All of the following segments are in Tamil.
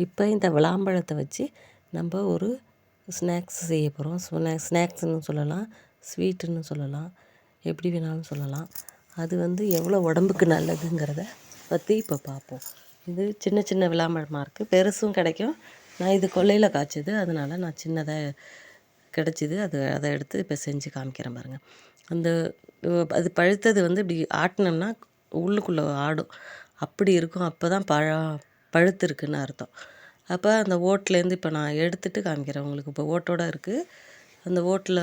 இப்போ இந்த விளாம்பழத்தை வச்சு நம்ம ஒரு ஸ்நாக்ஸ் செய்ய போகிறோம். ஸ்நாக்ஸ்ன்னு சொல்லலாம், ஸ்வீட்டுன்னு சொல்லலாம், எப்படி வேணாலும் சொல்லலாம். அது எவ்வளோ உடம்புக்கு நல்லதுங்கிறத பற்றி இப்போ பார்ப்போம். இது சின்ன சின்ன விளாம்பழமாக இருக்குது, பெருசும் கிடைக்கும். நான் இது கொல்லையில் காய்ச்சது, அதனால் நான் சின்னதாக கிடச்சிது. அதை எடுத்து இப்போ செஞ்சு காமிக்கிறேன் பாருங்கள். அந்த அது பழுத்தது இப்படி ஆட்டினோம்னா உள்ளுக்குள்ளே ஆடும், அப்படி இருக்கும். அப்போ தான் பழுத்திருக்குன்னு அர்த்தம். அப்போ அந்த ஓட்லேருந்து இப்போ நான் எடுத்துகிட்டு காமிக்கிறேன் உங்களுக்கு. இப்போ ஓட்டோடு இருக்குது, அந்த ஓட்டில்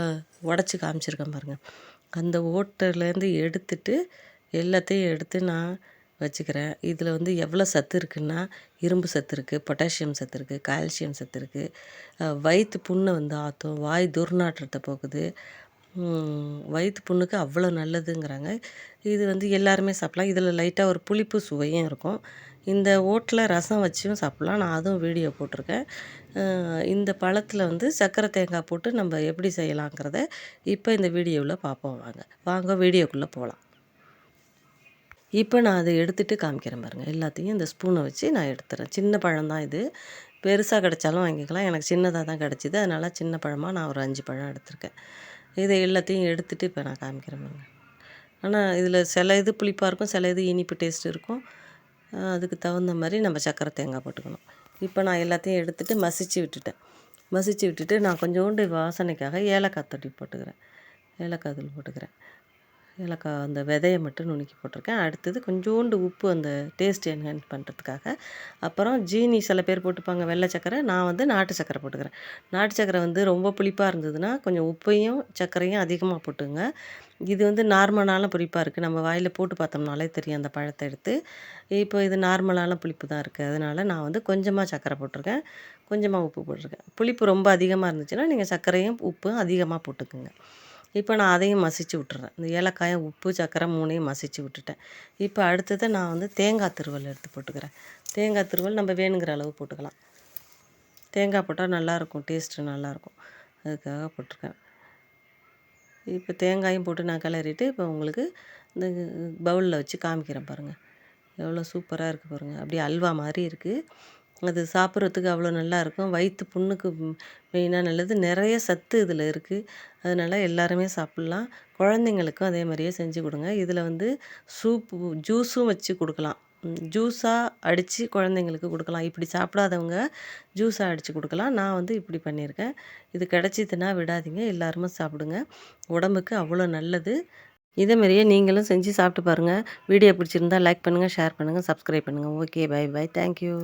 உடச்சி காமிச்சிருக்கேன் பாருங்கள். அந்த ஓட்டிலேருந்து எடுத்துட்டு எல்லாத்தையும் எடுத்து நான் வச்சுக்கிறேன். இதில் எவ்வளோ சத்து இருக்குன்னா, இரும்பு சத்து இருக்குது, பொட்டாசியம் சத்து இருக்குது, கால்சியம் சத்து இருக்குது. வயிற்று புண்ணை ஆற்றும், வாய் துர்நாற்றத்தை போக்குது. வயிற்று புண்ணுக்கு அவ்வளோ நல்லதுங்கிறாங்க. இது எல்லாருமே சாப்பிட்லாம். இதில் லைட்டாக ஒரு புளிப்பு சுவையும் இருக்கும். இந்த ஓட்டில் ரசம் வச்சும் சாப்பிட்லாம். நான் அதுவும் வீடியோ போட்டிருக்கேன். இந்த பழத்தில் சர்க்கரை தேங்காய் போட்டு நம்ம எப்படி செய்யலாங்கிறத இப்போ இந்த வீடியோவில் பார்ப்போம். வாங்க வீடியோக்குள்ளே போகலாம். இப்போ நான் அதை எடுத்துகிட்டு காமிக்கிறேன் பாருங்கள். எல்லாத்தையும் இந்த ஸ்பூனை வச்சு நான் எடுத்துகிறேன். சின்ன பழம் தான் இது, பெருசாக கிடச்சாலும் வாங்கிக்கலாம். எனக்கு சின்னதாக தான் கிடச்சிது, அதனால் சின்ன பழமாக நான் ஒரு 5 பழம் எடுத்திருக்கேன். இதை எல்லாத்தையும் எடுத்துகிட்டு இப்போ நான் காமிக்கிறேன் பாருங்கள். ஆனால் இதில் சில இது புளிப்பாக இருக்கும், சில இது இனிப்பு டேஸ்ட் இருக்கும். அதுக்கு தகுந்த மாதிரி நம்ம சர்க்கரை தேங்காய் போட்டுக்கணும். இப்போ நான் எல்லாத்தையும் எடுத்துகிட்டு மசிச்சு விட்டுட்டு நான் கொஞ்சோண்டு வாசனைக்காக ஏலக்காய் தட்டி போட்டுக்கிறேன். ஏலக்காய் தூள் போட்டுக்கிறேன். ஏலக்காய் அந்த விதையை மட்டும் நுணுக்கி போட்டிருக்கேன். அடுத்தது கொஞ்சோண்டு உப்பு, அந்த டேஸ்ட் என்ஹான்ஸ் பண்ணுறதுக்காக. அப்புறம் ஜீனி சில பேர் போட்டுப்பாங்க, வெள்ளை சர்க்கரை. நான் நாட்டு சர்க்கரை போட்டுக்கிறேன். நாட்டு சர்க்கரை ரொம்ப புளிப்பாக இருந்ததுன்னா கொஞ்சம் உப்பையும் சர்க்கரையும் அதிகமாக போட்டுங்க. இது நார்மலான புளிப்பாக இருக்குது, நம்ம வாயில் போட்டு பார்த்தோம்னாலே தெரியும் அந்த பழத்தை எடுத்து. இப்போ இது நார்மலான புளிப்பு தான் இருக்குது, அதனால் நான் கொஞ்சமாக சர்க்கரை போட்டிருக்கேன், கொஞ்சமாக உப்பு போட்டிருக்கேன். புளிப்பு ரொம்ப அதிகமாக இருந்துச்சுன்னா நீங்கள் சர்க்கரையும் உப்பும் அதிகமாக போட்டுக்குங்க. இப்போ நான் அதையும் மசிச்சு விட்டுறேன். இந்த ஏலக்காயும் உப்பு சர்க்கரை 3ஐயும் மசிச்சு விட்டுட்டேன். இப்போ அடுத்தது நான் தேங்காய் துருவல் எடுத்து போட்டுக்கிறேன். தேங்காய் துருவல் நம்ம வேணுங்கிற அளவு போட்டுக்கலாம். தேங்காய் போட்டால் நல்லாயிருக்கும், டேஸ்ட்டு நல்லாயிருக்கும், அதுக்காக போட்டிருக்கேன். இப்போ தேங்காயும் போட்டு நான் கிளறிட்டு இப்போ உங்களுக்கு இந்த பவுலில் வச்சு காமிக்கிறேன் பாருங்கள். எவ்வளோ சூப்பராக இருக்குது பாருங்கள். அப்படியே அல்வா மாதிரி இருக்குது. அது சாப்பிட்றதுக்கு அவ்வளோ நல்லாயிருக்கும். வயிற்று புண்ணுக்கு மெயினாக நல்லது. நிறைய சத்து இதில் இருக்குது, அதனால் எல்லாருமே சாப்பிட்லாம். குழந்தைங்களுக்கும் அதே மாதிரியே செஞ்சு கொடுங்க. இதில் சூப்பு ஜூஸும் வச்சு கொடுக்கலாம். ஜூஸாக அடித்து குழந்தைங்களுக்கு கொடுக்கலாம். இப்படி சாப்பிடாதவங்க ஜூஸாக அடித்து கொடுக்கலாம். நான் இப்படி பண்ணியிருக்கேன். இது கிடச்சிதுன்னா விடாதீங்க, எல்லாருமே சாப்பிடுங்க. உடம்புக்கு அவ்வளோ நல்லது. இதே மாதிரியே நீங்களும் செஞ்சு சாப்பிட்டு பாருங்கள். வீடியோ பிடிச்சிருந்தா லைக் பண்ணுங்கள், ஷேர் பண்ணுங்கள், சப்ஸ்கிரைப் பண்ணுங்கள். Okay, bye bye, thank you.